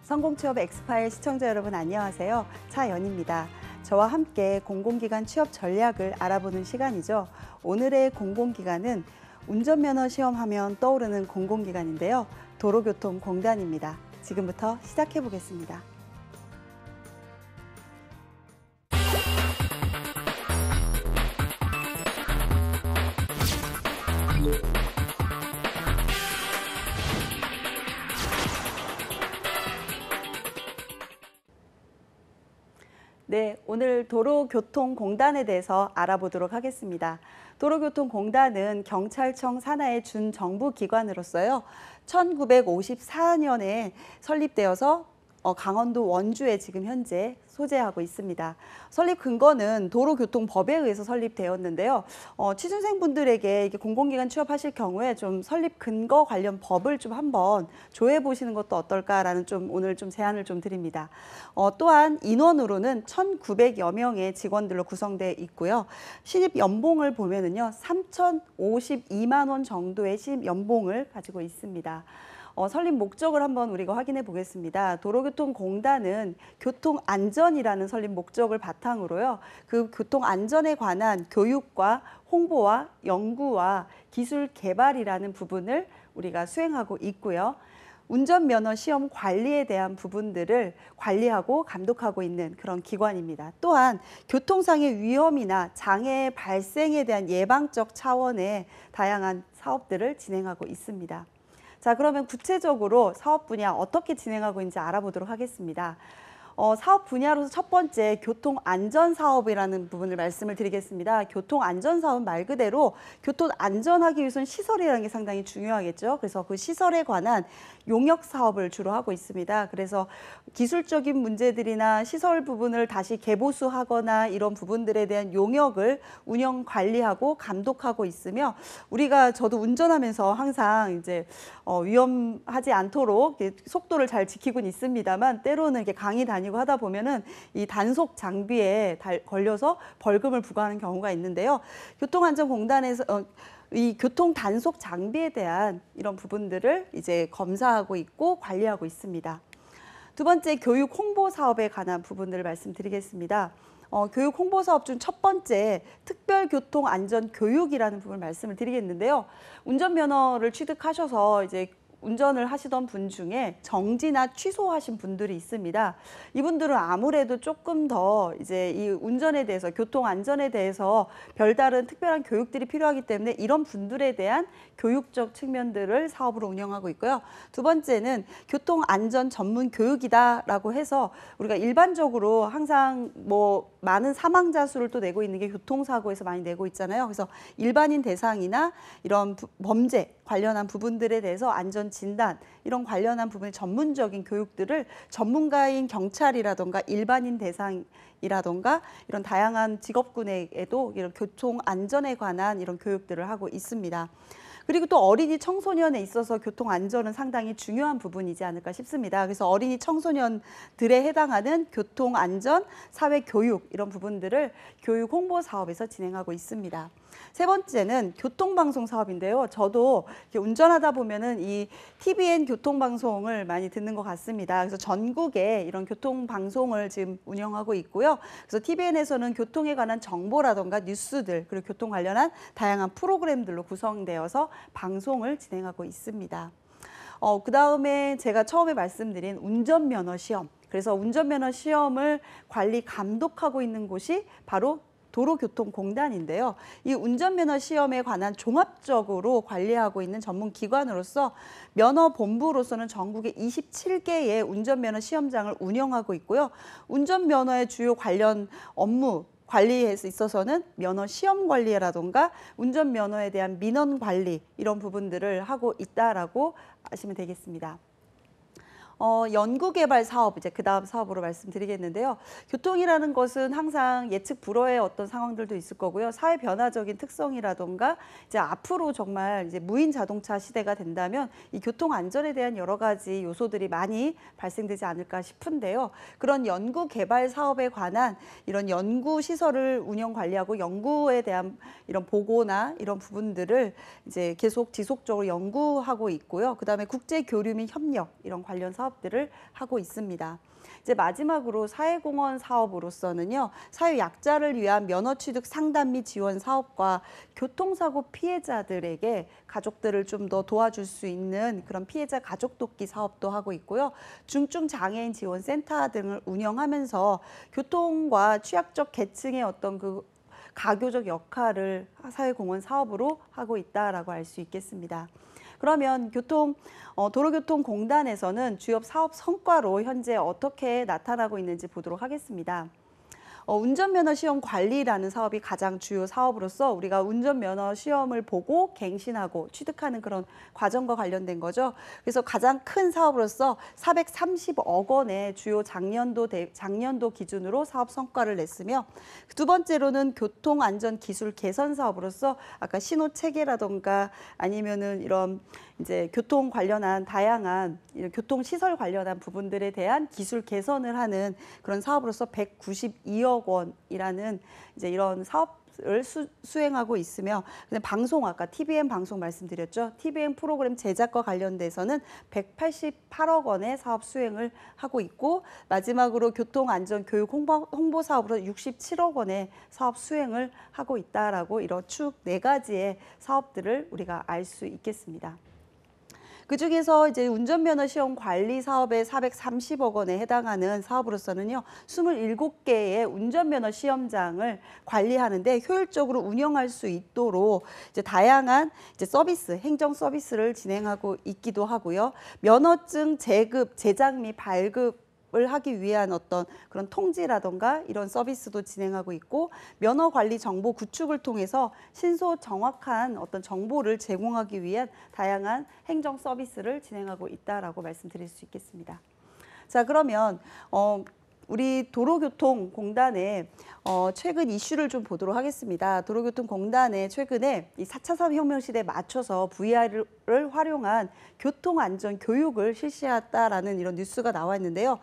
성공취업 엑스파일 시청자 여러분 안녕하세요. 차연입니다. 저와 함께 공공기관 취업 전략을 알아보는 시간이죠. 오늘의 공공기관은 운전면허 시험하면 떠오르는 공공기관인데요. 도로교통공단입니다. 지금부터 시작해 보겠습니다. 네, 오늘 도로교통공단에 대해서 알아보도록 하겠습니다. 도로교통공단은 경찰청 산하의 준정부기관으로서요. 1954년에 설립되어서 강원도 원주에 지금 현재 소재하고 있습니다. 설립 근거는 도로교통법에 의해서 설립되었는데요. 취준생분들에게 공공기관 취업하실 경우에 좀 설립 근거 관련 법을 좀 한번 조회해 보시는 것도 어떨까라는 오늘 제안을 드립니다. 또한 인원으로는 1,900여 명의 직원들로 구성되어 있고요. 신입 연봉을 보면은요, 3,052만 원 정도의 신입 연봉을 가지고 있습니다. 설립 목적을 한번 우리가 확인해 보겠습니다. 도로교통공단은 교통안전이라는 설립 목적을 바탕으로요. 그 교통안전에 관한 교육과 홍보와 연구와 기술 개발이라는 부분을 우리가 수행하고 있고요. 운전면허 시험 관리에 대한 부분들을 관리하고 감독하고 있는 그런 기관입니다. 또한 교통상의 위험이나 장애 발생에 대한 예방적 차원의 다양한 사업들을 진행하고 있습니다. 자, 그러면 구체적으로 사업 분야 어떻게 진행하고 있는지 알아보도록 하겠습니다. 사업 분야로서 첫 번째 교통안전사업이라는 부분을 말씀을 드리겠습니다. 교통안전사업은 말 그대로 교통안전하기 위해서는 시설이라는 게 상당히 중요하겠죠. 그래서 그 시설에 관한 용역 사업을 주로 하고 있습니다. 그래서 기술적인 문제들이나 시설 부분을 다시 개보수하거나 이런 부분들에 대한 용역을 운영 관리하고 감독하고 있으며, 저도 운전하면서 항상 이제 위험하지 않도록 속도를 잘 지키고는 있습니다만, 때로는 이렇게 강의 다니고 하다 보면은 이 단속 장비에 걸려서 벌금을 부과하는 경우가 있는데요. 교통안전공단에서 이 교통 단속 장비에 대한 이런 부분들을 이제 검사하고 있고 관리하고 있습니다. 두 번째, 교육 홍보 사업에 관한 부분들을 말씀드리겠습니다. 교육 홍보 사업 중 첫 번째 특별교통안전교육이라는 부분을 말씀을 드리겠는데요. 운전면허를 취득하셔서 이제 운전을 하시던 분 중에 정지나 취소하신 분들이 있습니다. 이분들은 아무래도 조금 더 이제 이 운전에 대해서, 교통 안전에 대해서 별다른 특별한 교육들이 필요하기 때문에 이런 분들에 대한 교육적 측면들을 사업으로 운영하고 있고요. 두 번째는 교통 안전 전문 교육이다라고 해서 우리가 일반적으로 항상 많은 사망자 수를 또 내고 있는 게 교통사고에서 많이 내고 있잖아요. 그래서 일반인 대상이나 이런 범죄 관련한 부분들에 대해서 안전 진단, 이런 관련한 부분의 전문적인 교육들을 전문가인 경찰이라던가 일반인 대상이라던가 이런 다양한 직업군에게도 이런 교통 안전에 관한 이런 교육들을 하고 있습니다. 그리고 또 어린이 청소년에 있어서 교통 안전은 상당히 중요한 부분이지 않을까 싶습니다. 그래서 어린이 청소년들에 해당하는 교통 안전, 사회 교육 이런 부분들을 교육 홍보 사업에서 진행하고 있습니다. 세 번째는 교통방송 사업인데요. 저도 운전하다 보면은 이 TVN 교통방송을 많이 듣는 것 같습니다. 그래서 전국에 이런 교통방송을 지금 운영하고 있고요. 그래서 TVN에서는 교통에 관한 정보라던가 뉴스들, 그리고 교통 관련한 다양한 프로그램들로 구성되어서 방송을 진행하고 있습니다. 그 다음에 제가 처음에 말씀드린 운전면허 시험. 그래서 운전면허 시험을 관리 감독하고 있는 곳이 바로 도로교통공단인데요. 이 운전면허 시험에 관한 종합적으로 관리하고 있는 전문기관으로서 면허본부로서는 전국에 27개의 운전면허 시험장을 운영하고 있고요. 운전면허의 주요 관련 업무 관리에 있어서는 면허 시험 관리라던가 운전면허에 대한 민원 관리 이런 부분들을 하고 있다라고 아시면 되겠습니다. 연구개발 사업, 이제 그 다음 사업으로 말씀드리겠는데요. 교통이라는 것은 항상 예측 불허의 어떤 상황들도 있을 거고요. 사회 변화적인 특성이라던가 이제 앞으로 정말 이제 무인 자동차 시대가 된다면 이 교통 안전에 대한 여러 가지 요소들이 많이 발생되지 않을까 싶은데요. 그런 연구개발 사업에 관한 이런 연구 시설을 운영 관리하고 연구에 대한 이런 보고나 이런 부분들을 이제 계속 지속적으로 연구하고 있고요. 그다음에 국제 교류 및 협력 이런 관련 사업 사업들을 하고 있습니다. 이제 마지막으로 사회공헌 사업으로서는요, 사회약자를 위한 면허취득 상담 및 지원 사업과 교통사고 피해자들에게 가족들을 좀 더 도와줄 수 있는 그런 피해자 가족 돕기 사업도 하고 있고요. 중증 장애인 지원센터 등을 운영하면서 교통과 취약적 계층의 어떤 그 가교적 역할을 사회공헌 사업으로 하고 있다라고 알 수 있겠습니다. 그러면 도로교통공단에서는 주요 사업 성과로 현재 어떻게 나타나고 있는지 보도록 하겠습니다. 운전면허 시험 관리라는 사업이 가장 주요 사업으로서 우리가 운전면허 시험을 보고 갱신하고 취득하는 그런 과정과 관련된 거죠. 그래서 가장 큰 사업으로서 430억 원의 주요 작년도 기준으로 사업 성과를 냈으며, 두 번째로는 교통안전 기술 개선 사업으로서 아까 신호 체계라던가 아니면은 이런 이제 교통 관련한 다양한 교통 시설 관련한 부분들에 대한 기술 개선을 하는 그런 사업으로서 192억 원이라는 이제 이런 사업을 수행하고 있으며, 방송 아까 TVN 방송 말씀드렸죠. TVN 프로그램 제작과 관련돼서는 188억 원의 사업 수행을 하고 있고, 마지막으로 교통안전교육 홍보 사업으로 67억 원의 사업 수행을 하고 있다라고 이런 축 4가지의 사업들을 우리가 알 수 있겠습니다. 그중에서 이제 운전면허 시험 관리 사업에 430억 원에 해당하는 사업으로서는요, 27개의 운전면허 시험장을 관리하는데 효율적으로 운영할 수 있도록 이제 다양한 이제 서비스, 행정 서비스를 진행하고 있기도 하고요. 면허증 제급, 제작 및 발급 을 하기 위한 어떤 그런 통지라던가 이런 서비스도 진행하고 있고, 면허 관리 정보 구축을 통해서 신속 정확한 어떤 정보를 제공하기 위한 다양한 행정 서비스를 진행하고 있다라고 말씀드릴 수 있겠습니다. 자, 그러면 우리 도로교통공단의 최근 이슈를 좀 보도록 하겠습니다. 도로교통공단에 최근에 이 4차 산업혁명 시대에 맞춰서 VR을 활용한 교통안전 교육을 실시했다라는 이런 뉴스가 나와 있는데요.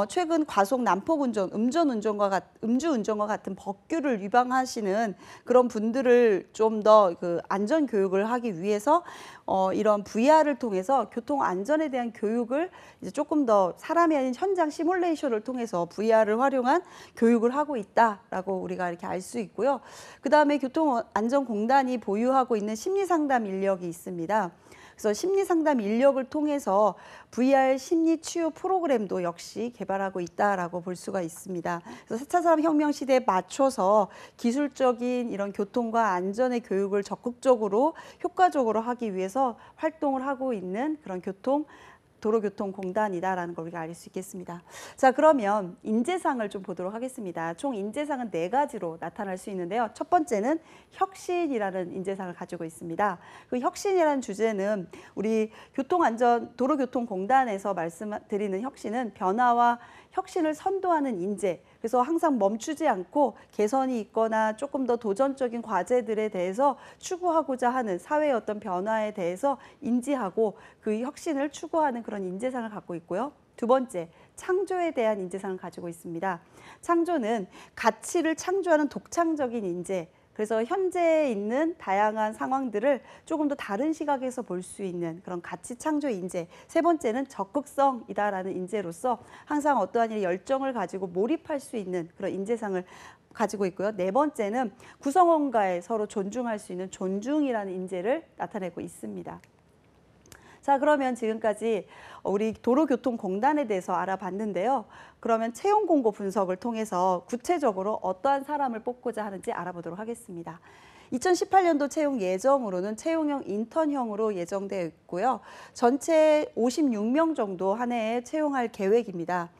최근 과속 난폭운전, 음주운전과 같은 법규를 위반하시는 그런 분들을 좀 더 그 안전 교육을 하기 위해서 이런 VR을 통해서 교통 안전에 대한 교육을 이제 조금 더 사람이 아닌 현장 시뮬레이션을 통해서 VR을 활용한 교육을 하고 있다라고 우리가 이렇게 알 수 있고요. 그다음에 교통안전공단이 보유하고 있는 심리상담 인력이 있습니다. 그래서 심리상담 인력을 통해서 VR 심리치유 프로그램도 역시 개발하고 있다라고 볼 수가 있습니다. 그래서 4차 산업혁명 시대에 맞춰서 기술적인 이런 교통과 안전의 교육을 적극적으로 효과적으로 하기 위해서 활동을 하고 있는 그런 도로교통공단이다라는 걸 우리가 알 수 있겠습니다. 자, 그러면 인재상을 좀 보도록 하겠습니다. 총 인재상은 4가지로 나타날 수 있는데요. 첫 번째는 혁신이라는 인재상을 가지고 있습니다. 그 혁신이라는 주제는 우리 도로교통공단에서 말씀드리는 혁신은 변화와 혁신을 선도하는 인재, 그래서 항상 멈추지 않고 개선이 있거나 조금 더 도전적인 과제들에 대해서 추구하고자 하는 사회의 어떤 변화에 대해서 인지하고 그 혁신을 추구하는 그런 인재상을 갖고 있고요. 두 번째, 창조에 대한 인재상을 가지고 있습니다. 창조는 가치를 창조하는 독창적인 인재, 그래서 현재 있는 다양한 상황들을 조금 더 다른 시각에서 볼 수 있는 그런 가치 창조 인재. 세 번째는 적극성이다라는 인재로서 항상 어떠한 일에 열정을 가지고 몰입할 수 있는 그런 인재상을 가지고 있고요. 네 번째는 구성원과의 서로 존중할 수 있는 존중이라는 인재를 나타내고 있습니다. 자, 그러면 지금까지 우리 도로교통공단에 대해서 알아봤는데요. 그러면 채용 공고 분석을 통해서 구체적으로 어떠한 사람을 뽑고자 하는지 알아보도록 하겠습니다. 2018년도 채용 예정으로는 채용형 인턴형으로 예정되어 있고요. 전체 56명 정도 한 해에 채용할 계획입니다.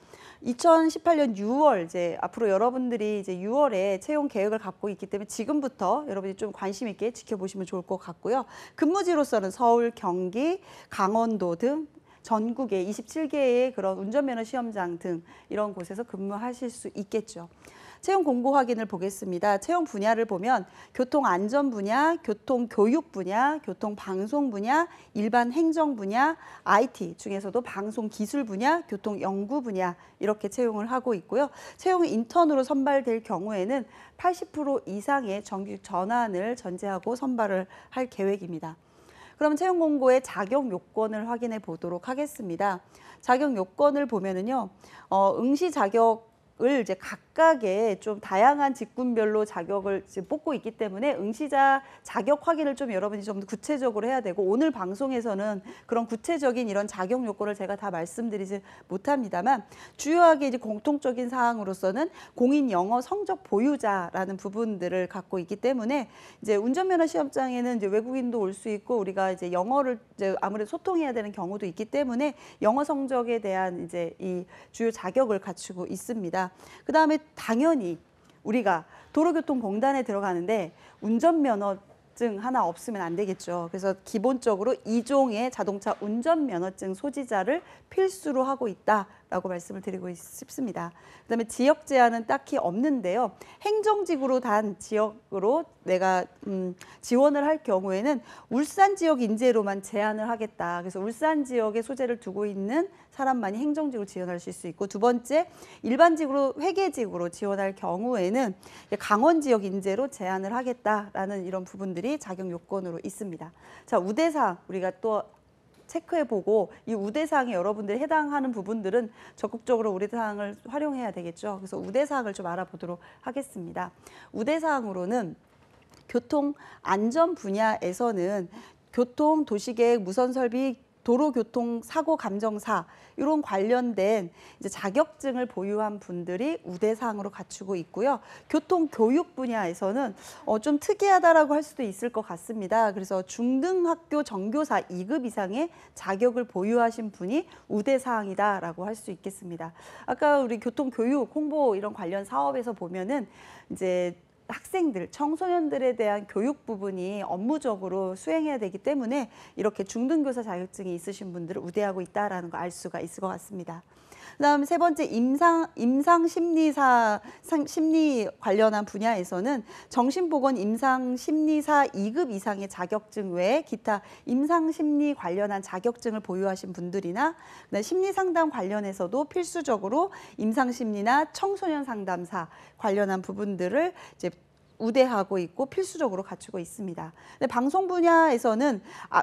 2018년 6월 이제 앞으로 여러분들이 이제 6월에 채용 계획을 갖고 있기 때문에 지금부터 여러분이 좀 관심 있게 지켜보시면 좋을 것 같고요. 근무지로서는 서울, 경기, 강원도 등 전국에 27개의 그런 운전면허 시험장 등 이런 곳에서 근무하실 수 있겠죠. 채용 공고 확인을 보겠습니다. 채용 분야를 보면 교통안전 분야, 교통교육 분야, 교통방송 분야, 일반 행정 분야, IT 중에서도 방송기술 분야, 교통연구 분야 이렇게 채용을 하고 있고요. 채용 인턴으로 선발될 경우에는 80% 이상의 정규직 전환을 전제하고 선발을 할 계획입니다. 그럼 채용 공고의 자격 요건을 확인해 보도록 하겠습니다. 자격 요건을 보면은요, 응시 자격을 이제 각각의 좀 다양한 직군별로 자격을 이제 뽑고 있기 때문에 응시자 자격 확인을 좀 여러분이 좀 더 구체적으로 해야 되고, 오늘 방송에서는 그런 구체적인 이런 자격 요건을 제가 다 말씀드리지 못합니다만, 주요하게 이제 공통적인 사항으로서는 공인 영어 성적 보유자라는 부분들을 갖고 있기 때문에, 이제 운전면허 시험장에는 이제 외국인도 올 수 있고, 우리가 이제 영어를 이제 아무래도 소통해야 되는 경우도 있기 때문에 영어 성적에 대한 이제 이 주요 자격을 갖추고 있습니다. 그 다음에 당연히 우리가 도로교통공단에 들어가는데 운전면허증 하나 없으면 안 되겠죠. 그래서 기본적으로 2종의 자동차 운전면허증 소지자를 필수로 하고 있다라고 말씀을 드리고 싶습니다. 그다음에 지역 제한은 딱히 없는데요. 행정직으로 단 지역으로 내가 지원을 할 경우에는 울산 지역 인재로만 제한을 하겠다. 그래서 울산 지역에 소재를 두고 있는 사람만이 행정직으로 지원할 수 있고, 두 번째, 일반직으로 회계직으로 지원할 경우에는 강원 지역 인재로 제한을 하겠다라는 이런 부분들이 자격 요건으로 있습니다. 자, 우대사항 우리가 또 체크해보고, 이 우대사항에 여러분들이 해당하는 부분들은 적극적으로 우대사항을 활용해야 되겠죠. 그래서 우대사항을 좀 알아보도록 하겠습니다. 우대사항으로는 교통안전 분야에서는 교통, 도시계획, 무선설비, 도로교통 사고 감정사 이런 관련된 이제 자격증을 보유한 분들이 우대사항으로 갖추고 있고요. 교통교육 분야에서는 좀 특이하다라고 할 수도 있을 것 같습니다. 그래서 중등학교 정교사 2급 이상의 자격을 보유하신 분이 우대사항이다라고 할 수 있겠습니다. 아까 우리 교통교육 홍보 이런 관련 사업에서 보면은 이제 학생들, 청소년들에 대한 교육 부분이 업무적으로 수행해야 되기 때문에 이렇게 중등교사 자격증이 있으신 분들을 우대하고 있다는 거 알 수가 있을 것 같습니다. 그다음 세 번째, 임상심리사 심리 관련한 분야에서는 정신보건 임상심리사 2급 이상의 자격증 외에 기타 임상심리 관련한 자격증을 보유하신 분들이나, 그다음 심리상담 관련해서도 필수적으로 임상심리나 청소년 상담사 관련한 부분들을 이제 우대하고 있고 필수적으로 갖추고 있습니다. 근데 방송 분야에서는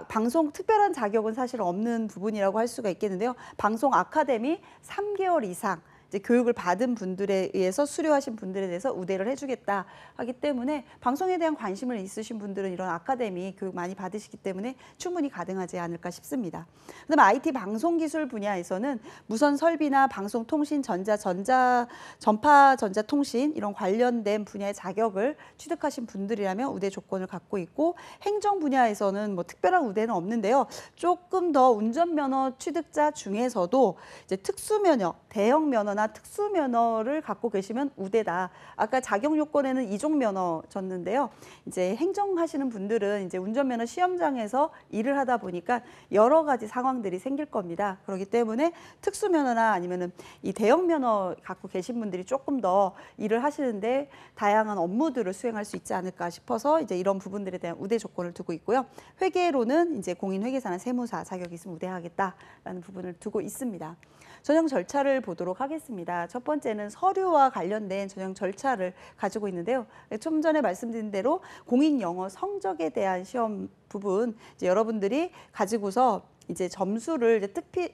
방송 특별한 자격은 사실 없는 부분이라고 할 수가 있겠는데요. 방송 아카데미 3개월 이상 이제 교육을 받은 분들에 의해서 수료하신 분들에 대해서 우대를 해주겠다 하기 때문에, 방송에 대한 관심을 있으신 분들은 이런 아카데미 교육 많이 받으시기 때문에 충분히 가능하지 않을까 싶습니다. 그다음에 IT 방송기술 분야에서는 무선 설비나 방송통신, 전파 전자통신 이런 관련된 분야의 자격을 취득하신 분들이라면 우대 조건을 갖고 있고, 행정 분야에서는 뭐 특별한 우대는 없는데요. 조금 더 운전면허 취득자 중에서도 이제 특수면허, 대형 면허나 특수면허를 갖고 계시면 우대다. 아까 자격 요건에는 2종 면허 줬는데요. 이제 행정하시는 분들은 이제 운전면허 시험장에서 일을 하다 보니까 여러 가지 상황들이 생길 겁니다. 그렇기 때문에 특수면허나 아니면은 이 대형 면허 갖고 계신 분들이 조금 더 일을 하시는데 다양한 업무들을 수행할 수 있지 않을까 싶어서 이제 이런 부분들에 대한 우대 조건을 두고 있고요. 회계로는 이제 공인회계사나 세무사 자격이 있으면 우대하겠다라는 부분을 두고 있습니다. 전형 절차를 보도록 하겠습니다. 첫 번째는 서류와 관련된 전형 절차를 가지고 있는데요. 좀 전에 말씀드린 대로 공인 영어 성적에 대한 시험 부분 이제 여러분들이 가지고서 이제 점수를 이제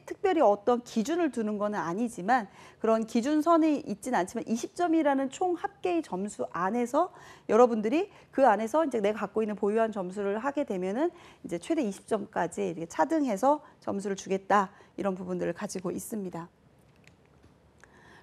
특별히 어떤 기준을 두는 건 아니지만, 그런 기준선이 있지는 않지만 20점이라는 총 합계의 점수 안에서 여러분들이 그 안에서 이제 내가 갖고 있는 보유한 점수를 하게 되면은 이제 최대 20점까지 이렇게 차등해서 점수를 주겠다, 이런 부분들을 가지고 있습니다.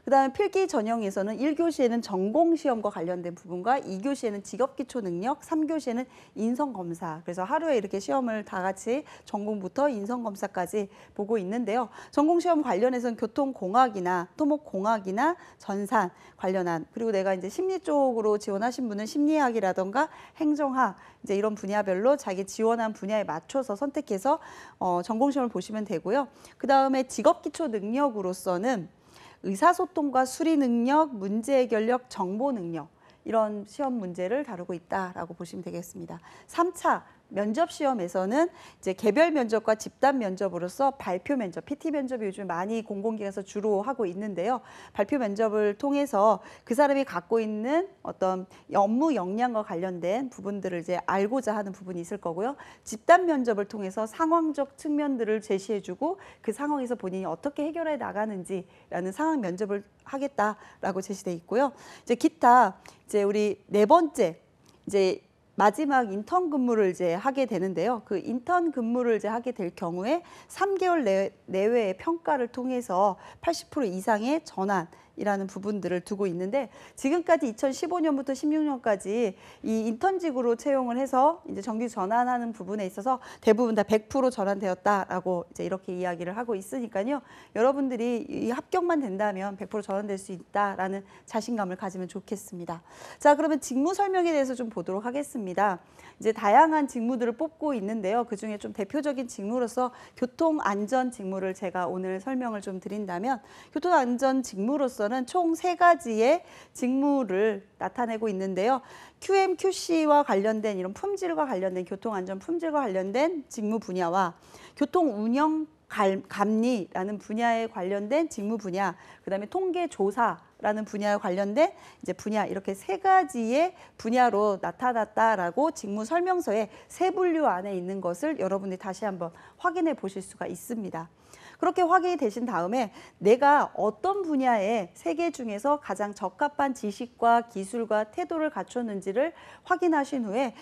그다음에 필기 전형에서는 1교시에는 전공시험과 관련된 부분과 2교시에는 직업기초능력, 3교시에는 인성검사. 그래서 하루에 이렇게 시험을 다 같이 전공부터 인성검사까지 보고 있는데요. 전공시험 관련해서는 교통공학이나 토목공학이나 전산 관련한, 그리고 내가 이제 심리 쪽으로 지원하신 분은 심리학이라던가 행정학, 이제 이런 분야별로 자기 지원한 분야에 맞춰서 선택해서 전공시험을 보시면 되고요. 그다음에 직업기초능력으로서는 의사소통과 수리능력, 문제해결력, 정보능력, 이런 시험 문제를 다루고 있다라고 보시면 되겠습니다. 3차 면접 시험에서는 이제 개별 면접과 집단 면접으로서 발표 면접, PT 면접이 요즘 많이 공공기관에서 주로 하고 있는데요. 발표 면접을 통해서 그 사람이 갖고 있는 어떤 업무 역량과 관련된 부분들을 이제 알고자 하는 부분이 있을 거고요. 집단 면접을 통해서 상황적 측면들을 제시해주고 그 상황에서 본인이 어떻게 해결해 나가는지라는 상황 면접을 하겠다라고 제시돼 있고요. 이제 기타 이제 우리 네 번째 이제 마지막 인턴 근무를 이제 하게 되는데요. 그 인턴 근무를 이제 하게 될 경우에 3개월 내외의 평가를 통해서 80% 이상의 전환이라는 부분들을 두고 있는데 지금까지 2015년부터 16년까지 이 인턴직으로 채용을 해서 이제 정규 전환하는 부분에 있어서 대부분 다 100% 전환되었다라고 이제 이렇게 이야기를 하고 있으니까요. 여러분들이 이 합격만 된다면 100% 전환될 수 있다라는 자신감을 가지면 좋겠습니다. 자, 그러면 직무 설명에 대해서 좀 보도록 하겠습니다. 이제 다양한 직무들을 뽑고 있는데요. 그중에 좀 대표적인 직무로서 교통안전 직무를 제가 오늘 설명을 좀 드린다면 교통안전 직무로서는 총 3가지의 직무를 나타내고 있는데요. QM, QC와 관련된 이런 품질과 관련된 교통안전 품질과 관련된 직무 분야와 교통운영 감리라는 분야에 관련된 직무 분야, 그다음에 통계조사라는 분야에 관련된 이제 분야 이렇게 3가지의 분야로 나타났다라고 직무 설명서의 세 분류 안에 있는 것을 여러분들이 다시 한번 확인해 보실 수가 있습니다. 그렇게 확인이 되신 다음에 내가 어떤 분야의 3개 중에서 가장 적합한 지식과 기술과 태도를 갖췄는지를 확인하신 후에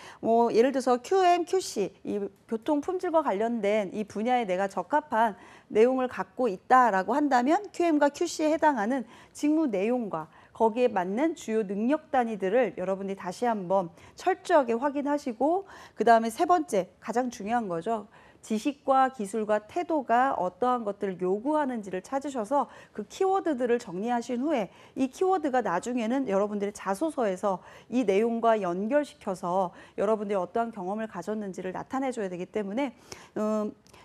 예를 들어서 QM, QC, 이 교통 품질과 관련된 이 분야에 내가 적합한 내용을 갖고 있다라고 한다면 QM과 QC에 해당하는 직무 내용과 거기에 맞는 주요 능력 단위들을 여러분들이 다시 한번 철저하게 확인하시고 그 다음에 3번째 가장 중요한 거죠. 지식과 기술과 태도가 어떠한 것들을 요구하는지를 찾으셔서 그 키워드들을 정리하신 후에 이 키워드가 나중에는 여러분들의 자소서에서 이 내용과 연결시켜서 여러분들이 어떠한 경험을 가졌는지를 나타내줘야 되기 때문에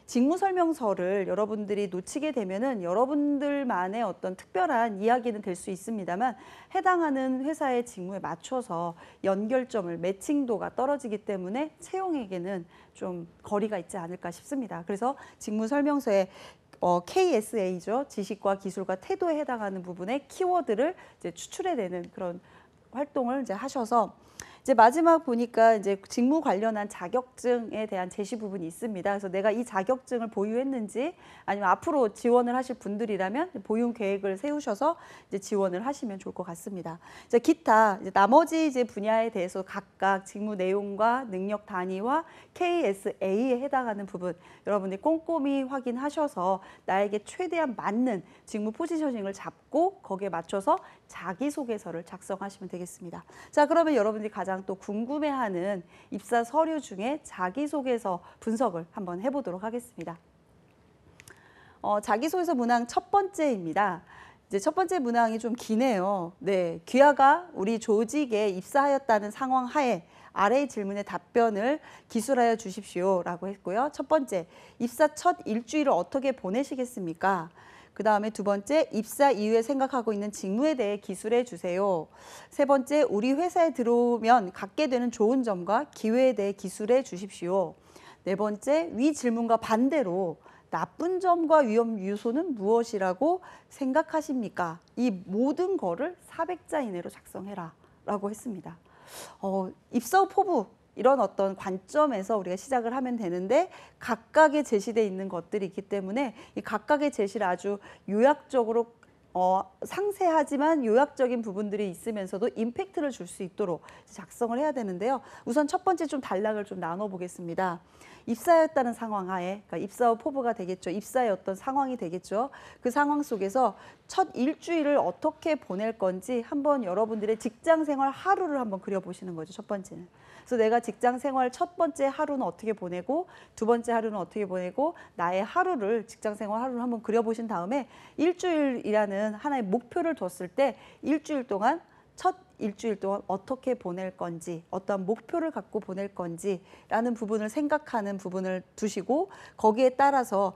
직무 설명서를 여러분들이 놓치게 되면은 여러분들만의 어떤 특별한 이야기는 될 수 있습니다만 해당하는 회사의 직무에 맞춰서 연결점을 매칭도가 떨어지기 때문에 채용에게는 좀 거리가 있지 않을까 싶습니다. 그래서 직무 설명서에 KSA죠. 지식과 기술과 태도에 해당하는 부분의 키워드를 이제 추출해내는 그런 활동을 이제 하셔서 이제 마지막 보니까 이제 직무 관련한 자격증에 대한 제시 부분이 있습니다. 그래서 내가 이 자격증을 보유했는지 아니면 앞으로 지원을 하실 분들이라면 보유 계획을 세우셔서 이제 지원을 하시면 좋을 것 같습니다. 이제 기타 이제 나머지 이제 분야에 대해서 각각 직무 내용과 능력 단위와 KSA에 해당하는 부분 여러분들이 꼼꼼히 확인하셔서 나에게 최대한 맞는 직무 포지셔닝을 잡고 거기에 맞춰서 자기소개서를 작성하시면 되겠습니다. 자, 그러면 여러분들이 가장 또 궁금해하는 입사 서류 중에 자기소개서 분석을 한번 해보도록 하겠습니다. 자기소개서 문항 첫 번째입니다. 이제 첫 번째 문항이 좀 기네요. 네, 귀하가 우리 조직에 입사하였다는 상황 하에 아래의 질문에 답변을 기술하여 주십시오라고 했고요. 첫 번째, 입사 첫 일주일을 어떻게 보내시겠습니까? 그 다음에 두 번째, 입사 이후에 생각하고 있는 직무에 대해 기술해 주세요. 세 번째, 우리 회사에 들어오면 갖게 되는 좋은 점과 기회에 대해 기술해 주십시오. 네 번째, 위 질문과 반대로 나쁜 점과 위험 요소는 무엇이라고 생각하십니까? 이 모든 거를 400자 이내로 작성해라 라고 했습니다. 입사 후 포부 이런 어떤 관점에서 우리가 시작을 하면 되는데 각각의 제시되어 있는 것들이 있기 때문에 이 각각의 제시를 아주 요약적으로 상세하지만 요약적인 부분들이 있으면서도 임팩트를 줄 수 있도록 작성을 해야 되는데요. 우선 첫 번째 좀 단락을 좀 나눠보겠습니다. 입사였다는 상황 하에, 그러니까 입사 후 포부가 되겠죠. 입사의 어떤 상황이 되겠죠. 그 상황 속에서 첫 일주일을 어떻게 보낼 건지 한번 여러분들의 직장 생활 하루를 한번 그려보시는 거죠. 첫 번째는. 그래서 내가 직장 생활 첫 번째 하루는 어떻게 보내고 두 번째 하루는 어떻게 보내고 나의 하루를 직장 생활 하루를 한번 그려보신 다음에 일주일이라는 하나의 목표를 뒀을 때 일주일 동안 첫 일주일 동안 어떻게 보낼 건지 어떤 목표를 갖고 보낼 건지라는 부분을 생각하는 부분을 두시고 거기에 따라서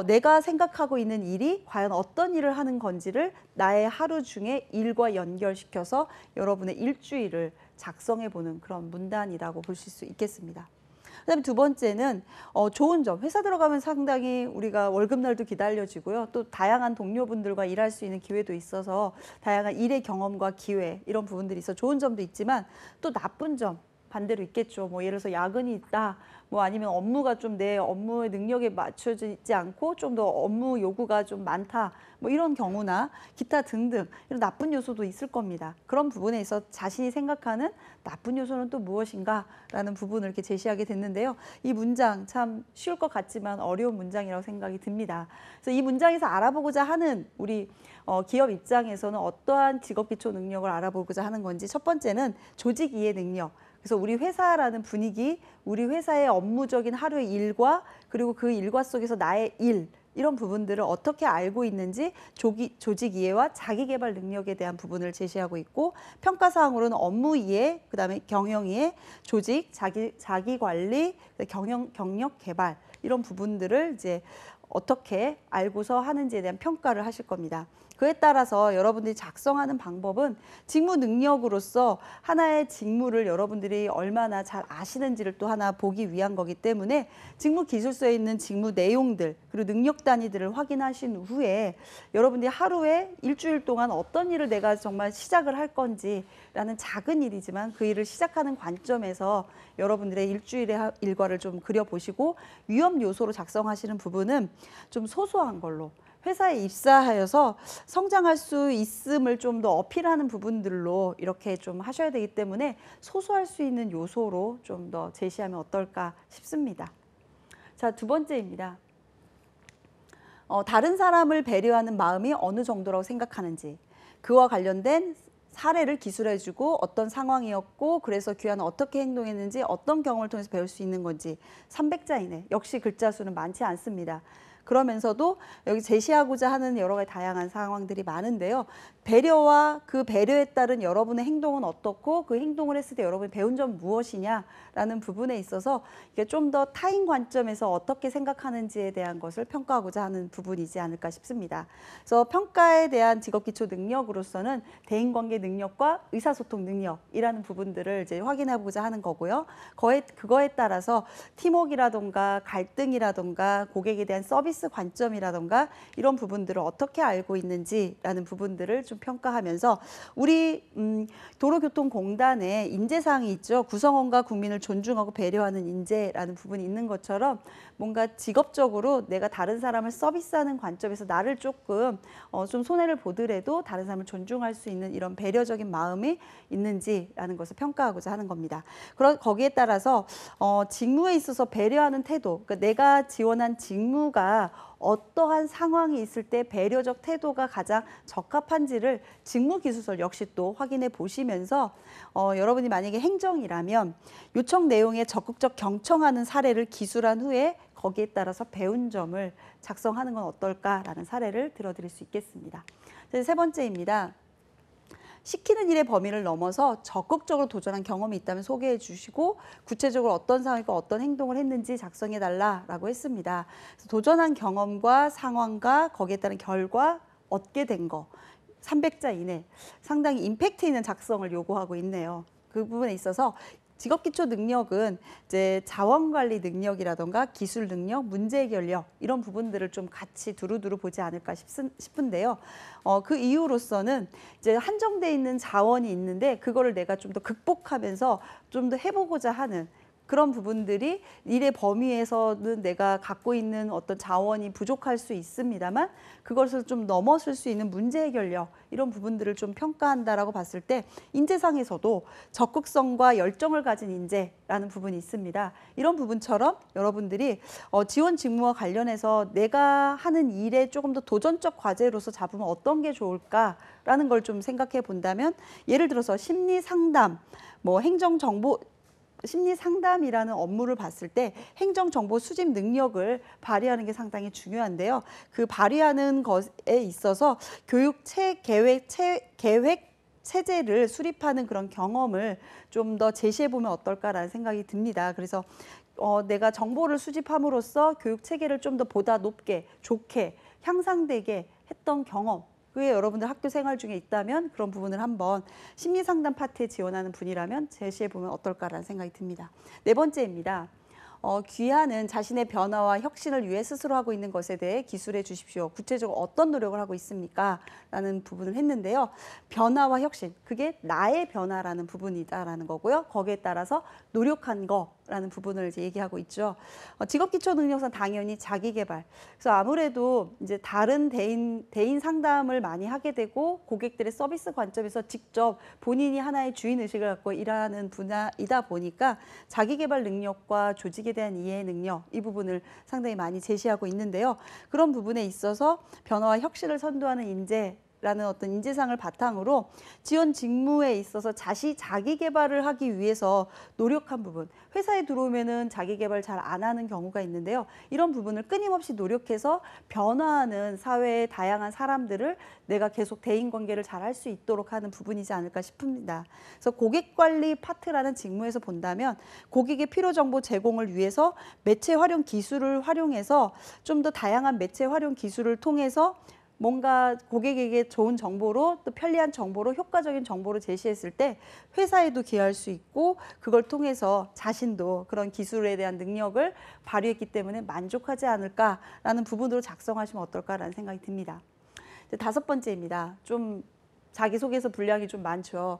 내가 생각하고 있는 일이 과연 어떤 일을 하는 건지를 나의 하루 중에 일과 연결시켜서 여러분의 일주일을 작성해 보는 그런 문단이라고 보실 수 있겠습니다. 그다음에 두 번째는 좋은 점. 회사 들어가면 상당히 우리가 월급날도 기다려지고요. 또 다양한 동료분들과 일할 수 있는 기회도 있어서 다양한 일의 경험과 기회 이런 부분들이 있어 좋은 점도 있지만 또 나쁜 점 반대로 있겠죠. 뭐 예를 들어서 야근이 있다. 뭐 아니면 업무가 좀 내 업무의 능력에 맞춰지지 않고 좀 더 업무 요구가 좀 많다. 뭐 이런 경우나 기타 등등 이런 나쁜 요소도 있을 겁니다. 그런 부분에 있어 자신이 생각하는 나쁜 요소는 또 무엇인가라는 부분을 이렇게 제시하게 됐는데요. 이 문장 참 쉬울 것 같지만 어려운 문장이라고 생각이 듭니다. 그래서 이 문장에서 알아보고자 하는 우리 기업 입장에서는 어떠한 직업 기초 능력을 알아보고자 하는 건지 첫 번째는 조직 이해 능력. 그래서 우리 회사라는 분위기, 우리 회사의 업무적인 하루의 일과 그리고 그 일과 속에서 나의 일 이런 부분들을 어떻게 알고 있는지 조직 이해와 자기 개발 능력에 대한 부분을 제시하고 있고 평가 사항으로는 업무 이해, 그다음에 경영 이해, 조직, 자기 관리, 경력 개발 이런 부분들을 이제 어떻게 알고서 하는지에 대한 평가를 하실 겁니다. 그에 따라서 여러분들이 작성하는 방법은 직무 능력으로서 하나의 직무를 여러분들이 얼마나 잘 아시는지를 또 하나 보기 위한 거기 때문에 직무 기술서에 있는 직무 내용들 그리고 능력 단위들을 확인하신 후에 여러분들이 하루에 일주일 동안 어떤 일을 내가 정말 시작을 할 건지라는 작은 일이지만 그 일을 시작하는 관점에서 여러분들의 일주일의 일과를 좀 그려보시고 위험 요소로 작성하시는 부분은 좀 소소한 걸로 회사에 입사하여서 성장할 수 있음을 좀 더 어필하는 부분들로 이렇게 좀 하셔야 되기 때문에 소소할 수 있는 요소로 좀 더 제시하면 어떨까 싶습니다. 자, 두 번째입니다. 다른 사람을 배려하는 마음이 어느 정도라고 생각하는지 그와 관련된 사례를 기술해주고 어떤 상황이었고 그래서 귀하는 어떻게 행동했는지 어떤 경험을 통해서 배울 수 있는 건지 300자 이내 역시 글자 수는 많지 않습니다. 그러면서도 여기 제시하고자 하는 여러 가지 다양한 상황들이 많은데요. 배려와 그 배려에 따른 여러분의 행동은 어떻고 그 행동을 했을 때 여러분이 배운 점 무엇이냐라는 부분에 있어서 이게 좀 더 타인 관점에서 어떻게 생각하는지에 대한 것을 평가하고자 하는 부분이지 않을까 싶습니다. 그래서 평가에 대한 직업기초 능력으로서는 대인관계 능력과 의사소통 능력이라는 부분들을 이제 확인해보고자 하는 거고요. 그거에 따라서 팀워크라던가 갈등이라던가 고객에 대한 서비스 관점이라던가 이런 부분들을 어떻게 알고 있는지라는 부분들을 좀 평가하면서 우리 도로교통공단에 인재사항이 있죠. 구성원과 국민을 존중하고 배려하는 인재라는 부분이 있는 것처럼 뭔가 직업적으로 내가 다른 사람을 서비스하는 관점에서 나를 조금 좀 손해를 보더라도 다른 사람을 존중할 수 있는 이런 배려적인 마음이 있는지라는 것을 평가하고자 하는 겁니다. 거기에 따라서 직무에 있어서 배려하는 태도, 그러니까 내가 지원한 직무가 어떠한 상황이 있을 때 배려적 태도가 가장 적합한지를 직무기술서 역시 또 확인해 보시면서 여러분이 만약에 행정이라면 요청 내용에 적극적 경청하는 사례를 기술한 후에 거기에 따라서 배운 점을 작성하는 건 어떨까라는 사례를 들어드릴 수 있겠습니다. 세 번째입니다. 시키는 일의 범위를 넘어서 적극적으로 도전한 경험이 있다면 소개해 주시고 구체적으로 어떤 상황이고 어떤 행동을 했는지 작성해 달라라고 했습니다. 그래서 도전한 경험과 상황과 거기에 따른 결과 얻게 된 거 300자 이내 상당히 임팩트 있는 작성을 요구하고 있네요. 그 부분에 있어서 직업기초 능력은 이제 자원관리 능력이라던가 기술 능력, 문제 해결력 이런 부분들을 좀 같이 두루두루 보지 않을까 싶은데요. 그 이유로서는 이제 한정돼 있는 자원이 있는데 그거를 내가 좀 더 극복하면서 좀 더 해보고자 하는 그런 부분들이 일의 범위에서는 내가 갖고 있는 어떤 자원이 부족할 수 있습니다만 그것을 좀 넘어설 수 있는 문제 해결력 이런 부분들을 좀 평가한다라고 봤을 때 인재상에서도 적극성과 열정을 가진 인재라는 부분이 있습니다. 이런 부분처럼 여러분들이 지원 직무와 관련해서 내가 하는 일에 조금 더 도전적 과제로서 잡으면 어떤 게 좋을까라는 걸 좀 생각해 본다면 예를 들어서 심리 상담, 뭐 행정 정보 심리 상담이라는 업무를 봤을 때 행정 정보 수집 능력을 발휘하는 게 상당히 중요한데요. 그 발휘하는 것에 있어서 계획 체제를 수립하는 그런 경험을 좀 더 제시해 보면 어떨까라는 생각이 듭니다. 그래서 내가 정보를 수집함으로써 교육 체계를 좀 더 보다 높게 좋게 향상되게 했던 경험 그게 여러분들 학교 생활 중에 있다면 그런 부분을 한번 심리상담 파트에 지원하는 분이라면 제시해 보면 어떨까라는 생각이 듭니다. 네 번째입니다. 귀하는 자신의 변화와 혁신을 위해 스스로 하고 있는 것에 대해 기술해 주십시오. 구체적으로 어떤 노력을 하고 있습니까? 라는 부분을 했는데요. 변화와 혁신, 그게 나의 변화라는 부분이다라는 거고요. 거기에 따라서 노력한 거라는 부분을 이제 얘기하고 있죠. 직업기초능력상 당연히 자기개발. 그래서 아무래도 이제 다른 대인 상담을 많이 하게 되고 고객들의 서비스 관점에서 직접 본인이 하나의 주인의식을 갖고 일하는 분야이다 보니까 자기개발 능력과 조직에 대한 이해 능력, 이 부분을 상당히 많이 제시하고 있는데요. 그런 부분에 있어서 변화와 혁신을 선도하는 인재라는 어떤 인재상을 바탕으로 지원 직무에 있어서 자기 개발을 하기 위해서 노력한 부분, 회사에 들어오면은 자기 개발 잘 안 하는 경우가 있는데요. 이런 부분을 끊임없이 노력해서 변화하는 사회의 다양한 사람들을 내가 계속 대인 관계를 잘 할 수 있도록 하는 부분이지 않을까 싶습니다. 그래서 고객 관리 파트라는 직무에서 본다면 고객의 필요 정보 제공을 위해서 매체 활용 기술을 활용해서 좀 더 다양한 매체 활용 기술을 통해서 뭔가 고객에게 좋은 정보로 또 편리한 정보로 효과적인 정보를 제시했을 때 회사에도 기여할 수 있고 그걸 통해서 자신도 그런 기술에 대한 능력을 발휘했기 때문에 만족하지 않을까라는 부분으로 작성하시면 어떨까라는 생각이 듭니다. 다섯 번째입니다. 좀 자기소개서 분량이 좀 많죠.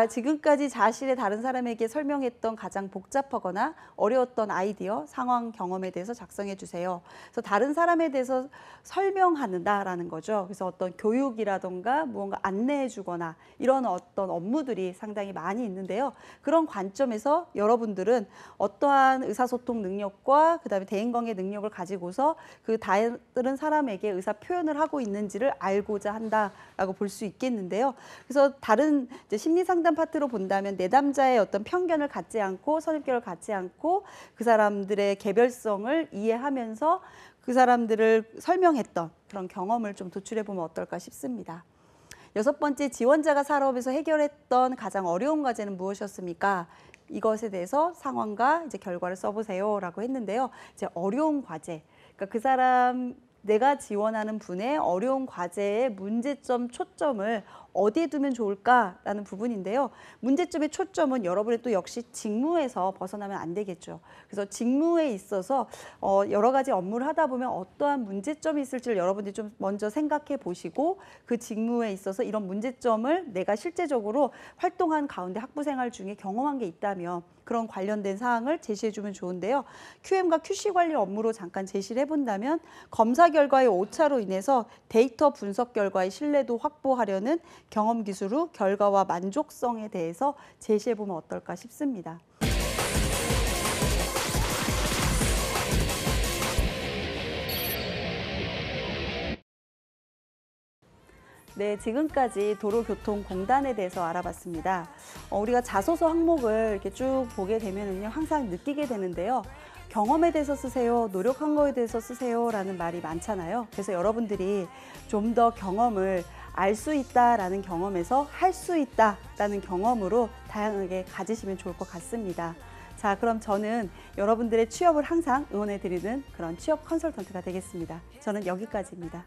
지금까지 자신의 다른 사람에게 설명했던 가장 복잡하거나 어려웠던 아이디어, 상황, 경험에 대해서 작성해 주세요. 그래서 다른 사람에 대해서 설명한다라는 거죠. 그래서 어떤 교육이라던가 무언가 안내해 주거나 이런 어떤 업무들이 상당히 많이 있는데요. 그런 관점에서 여러분들은 어떠한 의사소통 능력과 그다음에 대인관계 능력을 가지고서 그 다른 사람에게 의사 표현을 하고 있는지를 알고자 한다라고 볼 수 있겠는데요. 그래서 다른 이제 심리 상담 파트로 본다면 내담자의 어떤 편견을 갖지 않고 선입견을 갖지 않고 그 사람들의 개별성을 이해하면서 그 사람들을 설명했던 그런 경험을 좀 도출해 보면 어떨까 싶습니다. 여섯 번째, 지원자가 산업에서 해결했던 가장 어려운 과제는 무엇이었습니까? 이것에 대해서 상황과 이제 결과를 써보세요라고 했는데요. 이제 어려운 과제, 그러니까 그 사람 내가 지원하는 분의 어려운 과제의 문제점, 초점을 어디에 두면 좋을까라는 부분인데요. 문제점의 초점은 여러분의 또 역시 직무에서 벗어나면 안 되겠죠. 그래서 직무에 있어서 여러 가지 업무를 하다 보면 어떠한 문제점이 있을지를 여러분들이 좀 먼저 생각해 보시고 그 직무에 있어서 이런 문제점을 내가 실제적으로 활동한 가운데 학부 생활 중에 경험한 게 있다면 그런 관련된 사항을 제시해 주면 좋은데요. QM과 QC 관리 업무로 잠깐 제시를 해본다면 검사 결과의 오차로 인해서 데이터 분석 결과의 신뢰도 확보하려는 경험 기술 후 결과와 만족성에 대해서 제시해 보면 어떨까 싶습니다. 네, 지금까지 도로교통공단에 대해서 알아봤습니다. 우리가 자소서 항목을 이렇게 쭉 보게 되면은요, 항상 느끼게 되는데요. 경험에 대해서 쓰세요, 노력한 거에 대해서 쓰세요라는 말이 많잖아요. 그래서 여러분들이 좀 더 경험을 알 수 있다라는 경험에서 할 수 있다라는 경험으로 다양하게 가지시면 좋을 것 같습니다. 자, 그럼 저는 여러분들의 취업을 항상 응원해 드리는 그런 취업 컨설턴트가 되겠습니다. 저는 여기까지입니다.